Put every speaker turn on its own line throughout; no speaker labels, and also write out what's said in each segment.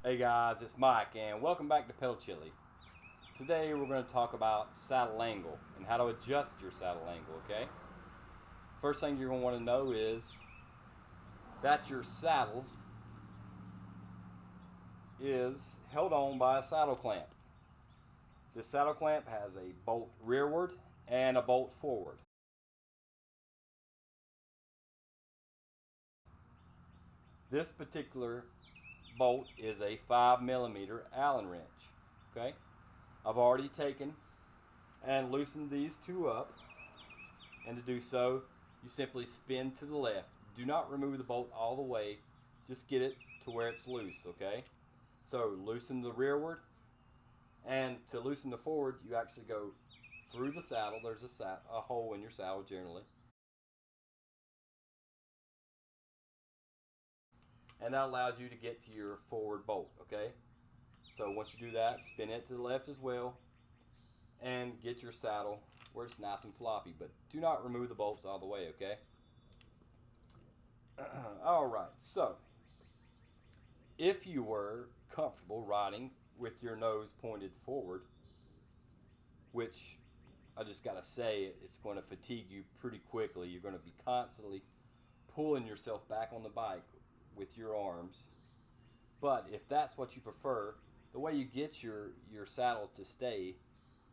Hey guys, it's Mike and welcome back to Pedal Chili. Today we're going to talk about saddle angle and how to adjust your saddle angle, okay? First thing you're going to want to know is that your saddle is held on by a saddle clamp. This saddle clamp has a bolt rearward and a bolt forward. This particular bolt is a 5mm Allen wrench, okay? I've already taken and loosened these two up, and to do so you simply spin to the left. Do not remove the bolt all the way, just get it to where it's loose, okay? So loosen the rearward, and to loosen the forward you actually go through the saddle. There's a hole in your saddle generally, and that allows you to get to your forward bolt, okay? So once you do that, spin it to the left as well and get your saddle where it's nice and floppy, but do not remove the bolts all the way, okay? All right, so if you were comfortable riding with your nose pointed forward, which I just gotta say, it's going to fatigue you pretty quickly. You're going to be constantly pulling yourself back on the bike with your arms. But if that's what you prefer, the way you get your saddle to stay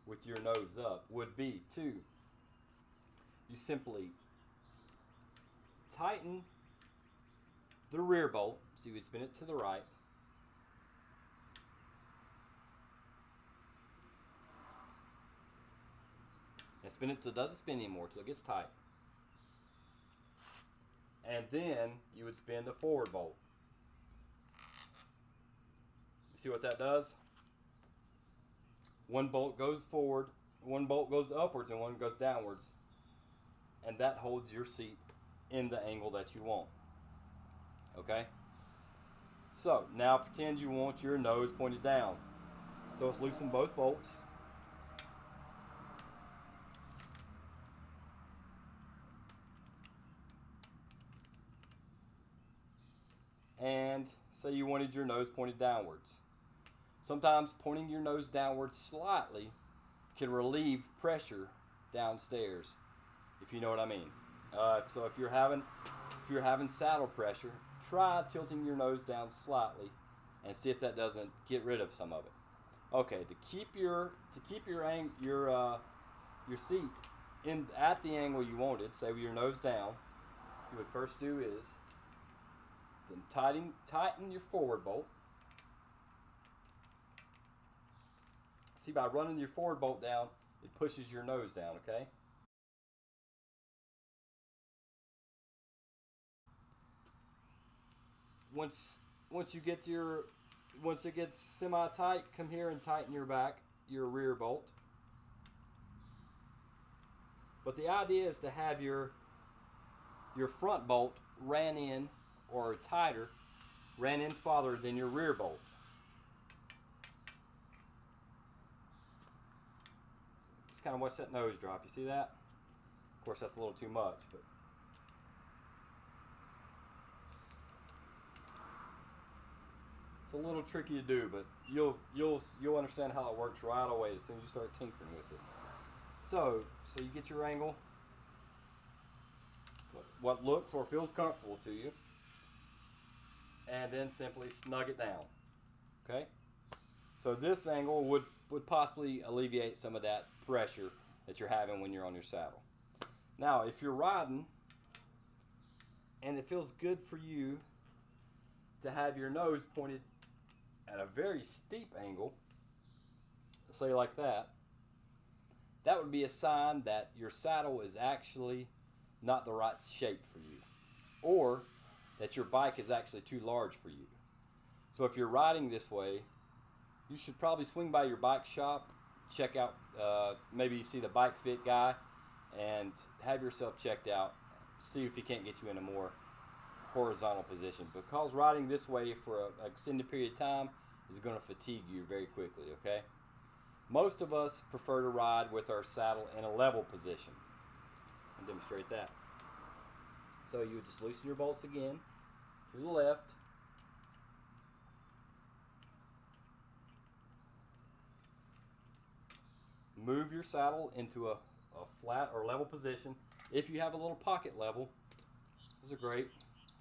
with your nose up would be to you simply tighten the rear bolt. So you would spin it to the right, and spin it till it doesn't spin anymore, till it gets tight. And then you would spin the forward bolt. You see what that does? One bolt goes forward, one bolt goes upwards, and one goes downwards. And that holds your seat in the angle that you want. Okay? So now pretend you want your nose pointed down. So let's loosen both bolts. And say you wanted your nose pointed downwards. Sometimes pointing your nose downwards slightly can relieve pressure downstairs, if you know what I mean. So if you're having saddle pressure, try tilting your nose down slightly and see if that doesn't get rid of some of it. Okay, to keep your seat in at the angle you wanted, say with your nose down, you would first do is then tighten your forward bolt. See, by running your forward bolt down, it pushes your nose down, okay? Once once it gets semi-tight, come here and tighten your rear bolt. But the idea is to have your front bolt ran in, or tighter, ran in farther than your rear bolt. Just kind of watch that nose drop. You see that? Of course, that's a little too much, but it's a little tricky to do. But you'll understand how it works right away as soon as you start tinkering with it. So you get your angle, what looks or feels comfortable to you, and then simply snug it down. Okay? So this angle would possibly alleviate some of that pressure that you're having when you're on your saddle. Now, if you're riding and it feels good for you to have your nose pointed at a very steep angle, say like that, that would be a sign that your saddle is actually not the right shape for you, or that your bike is actually too large for you. So if you're riding this way, you should probably swing by your bike shop, check out, maybe you see the Bike Fit guy, and have yourself checked out. See if he can't get you in a more horizontal position, because riding this way for an extended period of time is going to fatigue you very quickly, okay? Most of us prefer to ride with our saddle in a level position. I'll demonstrate that. So you would just loosen your bolts again to the left, move your saddle into a flat or level position. If you have a little pocket level, those are great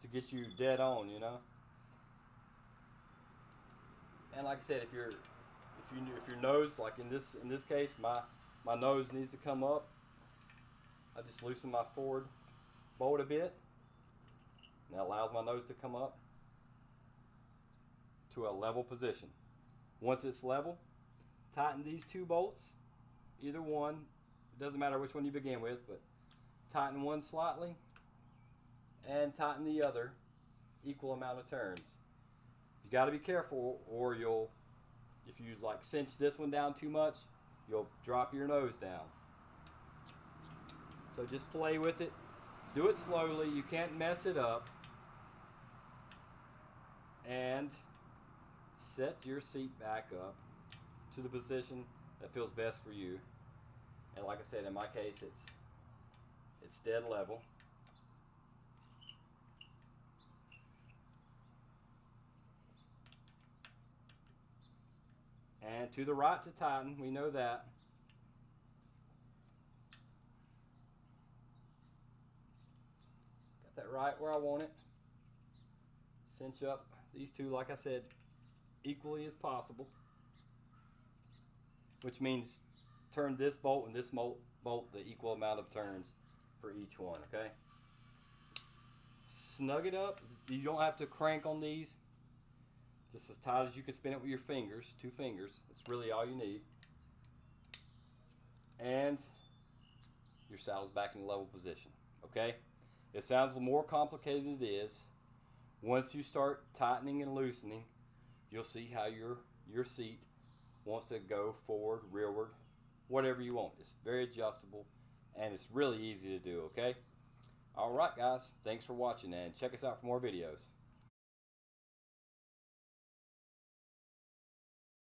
to get you dead on, you know. And like I said, if your nose, like in this case, my nose needs to come up, I just loosen my forward bolt a bit, and that allows my nose to come up to a level position. Once it's level, tighten these two bolts, either one. It doesn't matter which one you begin with, but tighten one slightly and tighten the other equal amount of turns. You got to be careful, or if you like cinch this one down too much, you'll drop your nose down. So just play with it. Do it slowly. You can't mess it up. And set your seat back up to the position that feels best for you. And like I said, in my case, it's dead level. And to the right to tighten, we know that. Got that right where I want it. Cinch up these two, like I said, equally as possible. Which means turn this bolt and this bolt the equal amount of turns for each one, okay? Snug it up. You don't have to crank on these. Just as tight as you can spin it with your fingers, 2 fingers. That's really all you need. And your saddle's back in level position, okay? It sounds more complicated than it is. Once you start tightening and loosening, you'll see how your seat wants to go forward, rearward, whatever you want. It's very adjustable, and it's really easy to do, okay? All right, guys. Thanks for watching, and check us out for more videos.